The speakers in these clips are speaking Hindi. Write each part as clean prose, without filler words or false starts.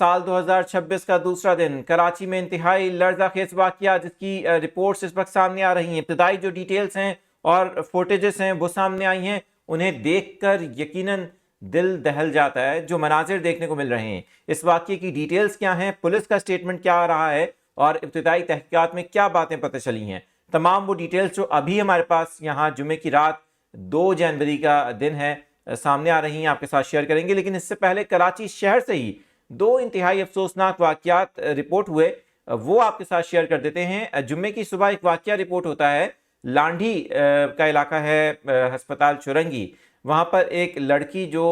साल 2026 का दूसरा दिन, कराची में इंतहाई लर्ज़ाखेज़ वाक़या जिसकी रिपोर्ट्स इस वक्त सामने आ रही हैं। इब्तदाई जो डिटेल्स हैं और फुटेजेस हैं वो सामने आई हैं, उन्हें देखकर यकीनन दिल दहल जाता है जो मनाजिर देखने को मिल रहे हैं। इस वाक़ये की डिटेल्स क्या हैं, पुलिस का स्टेटमेंट क्या आ रहा है और इब्तदाई तहक़ीक़ात में क्या बातें पता चली हैं, तमाम वो डिटेल्स जो अभी हमारे पास यहाँ जुमे की रात 2 जनवरी का दिन है सामने आ रही हैं, आपके साथ शेयर करेंगे। लेकिन इससे पहले कराची शहर से ही 2 इंतहाई अफसोसनाक वाक़यात रिपोर्ट हुए, वो आपके साथ शेयर कर देते हैं। जुम्मे की सुबह एक वाक़या रिपोर्ट होता है, लांढी का इलाका है, हस्पताल चुरंगी। वहाँ पर एक लड़की जो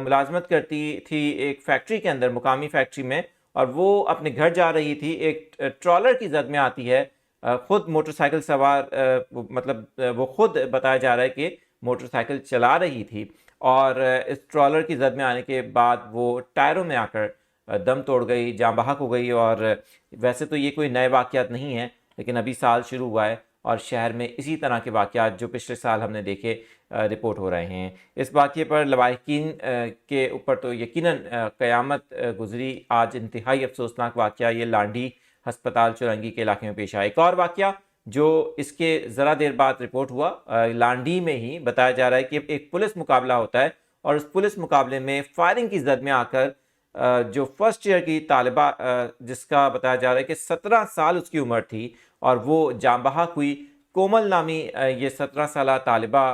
मुलाजमत करती थी एक फैक्ट्री के अंदर, मुकामी फैक्ट्री में, और वो अपने घर जा रही थी, एक ट्रॉलर की जद में आती है। खुद मोटरसाइकिल सवार, मतलब वो खुद बताया जा रहा है कि मोटरसाइकिल चला रही थी और इस ट्रॉलर की जद में आने के बाद वो टायरों में आकर दम तोड़ गई, जाँ बहक हो गई। और वैसे तो ये कोई नए वाक़यात नहीं हैं, लेकिन अभी साल शुरू हुआ है और शहर में इसी तरह के वाक़यात जो पिछले साल हमने देखे रिपोर्ट हो रहे हैं। इस वाक़ये पर लवाहिकीन के ऊपर तो यकीनन क़यामत गुज़री। आज इंतहाई अफसोसनाक वाक़या ये लांढी हस्पताल चुरंगी के इलाके में पेश आया। एक और वाक़या जो इसके ज़रा देर बाद रिपोर्ट हुआ, लांढी में ही बताया जा रहा है कि एक पुलिस मुकाबला होता है और उस पुलिस मुकाबले में फायरिंग की जद में आकर जो फर्स्ट ईयर की तालिबा, जिसका बताया जा रहा है कि 17 साल उसकी उम्र थी और वो जाँ बहक हुई। कोमल नामी ये 17 साला तालिबा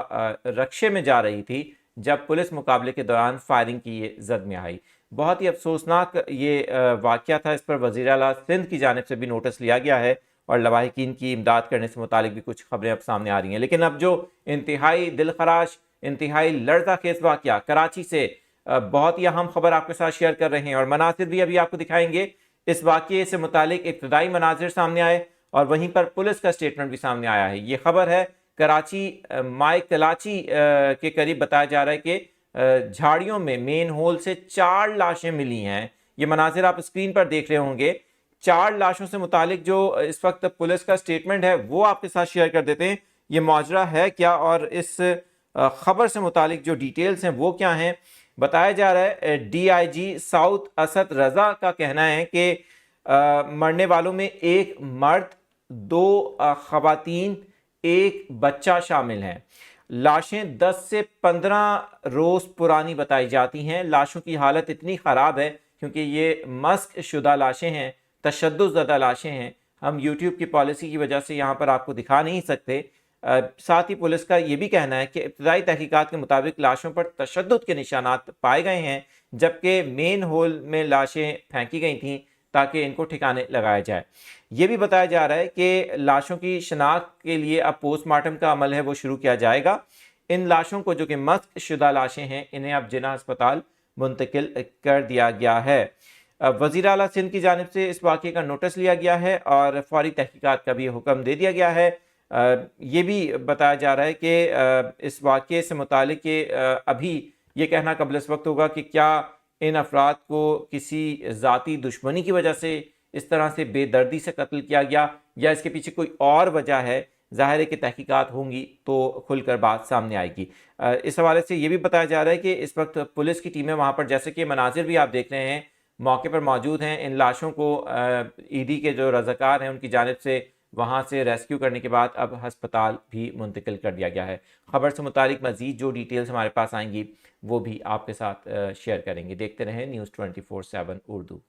रक्शे में जा रही थी जब पुलिस मुकाबले के दौरान फायरिंग की ये जद में आई। बहुत ही अफसोसनाक ये वाक़या था। इस पर वज़ीर आला सिंध की जानिब से भी नोटिस लिया गया है और लवाहिकीन की इमदाद करने से मुतालिक भी कुछ खबरें अब सामने आ रही हैं। लेकिन अब जो इंतहाई दिलखराश, इंतहाई लर्ज़ाखेज़ वाक़या कराची से बहुत ही अहम खबर आपके साथ शेयर कर रहे हैं और मनासिर भी अभी आपको दिखाएंगे। इस वाक़ये से मुतालिक इब्तदाई मनाजिर सामने आए और वहीं पर पुलिस का स्टेटमेंट भी सामने आया है। ये खबर है कराची माय कलाची के करीब, बताया जा रहा है कि झाड़ियों में मेन होल से 4 लाशें मिली हैं। ये मनाजिर आप स्क्रीन पर देख रहे होंगे। 4 लाशों से मुतालिक जो इस वक्त पुलिस का स्टेटमेंट है वो आपके साथ शेयर कर देते हैं। ये माजरा है क्या और इस खबर से मुतालिक जो डिटेल्स हैं वो क्या हैं। बताया जा रहा है DIG साउथ असद रजा का कहना है कि मरने वालों में एक मर्द, 2 खवातीन, एक बच्चा शामिल हैं। लाशें 10 से 15 रोज़ पुरानी बताई जाती हैं। लाशों की हालत इतनी ख़राब है क्योंकि ये मस्क शुदा लाशें हैं, तशद्दुद ज़दा लाशें हैं। हम यूट्यूब की पॉलिसी की वजह से यहाँ पर आपको दिखा नहीं सकते। साथ ही पुलिस का ये भी कहना है कि इब्तदाई तहकीकात के मुताबिक लाशों पर तशद्दुद के निशानात पाए गए हैं, जबकि मेन होल में लाशें फेंकी गई थीं ताकि इनको ठिकाने लगाया जाए। ये भी बताया जा रहा है कि लाशों की शनाख्त के लिए अब पोस्टमार्टम का अमल है वो शुरू किया जाएगा। इन लाशों को, जो कि मस्क शुदा लाशें हैं, इन्हें अब जिन्ना अस्पताल मुंतकिल कर दिया गया है। वज़ीर आला सिंध की जानिब से इस वाक़ये का नोटिस लिया गया है और फौरी तहकीकात का भी हुक्म दे दिया गया है। ये भी बताया जा रहा है कि इस वाक़ये से मुतालिक अभी ये कहना कबल इस वक्त होगा कि क्या इन अफराद को किसी ज़ाती दुश्मनी की वजह से इस तरह से बेदर्दी से कत्ल किया गया या इसके पीछे कोई और वजह है। ज़ाहिर है कि तहकीकात होंगी तो खुलकर बात सामने आएगी। इस हवाले से ये भी बताया जा रहा है कि इस वक्त पुलिस की टीमें वहाँ पर, जैसे कि मनाजिर भी आप देख रहे हैं, मौके पर मौजूद हैं। इन लाशों को ईडी के जो रज़ाकार हैं उनकी जानिब से वहाँ से रेस्क्यू करने के बाद अब हस्पताल भी मुंतकिल कर दिया गया है। खबर से मुतालिक मज़ीद जो डिटेल्स हमारे पास आएंगी वो भी आपके साथ शेयर करेंगे। देखते रहें News 24/7 उर्दू।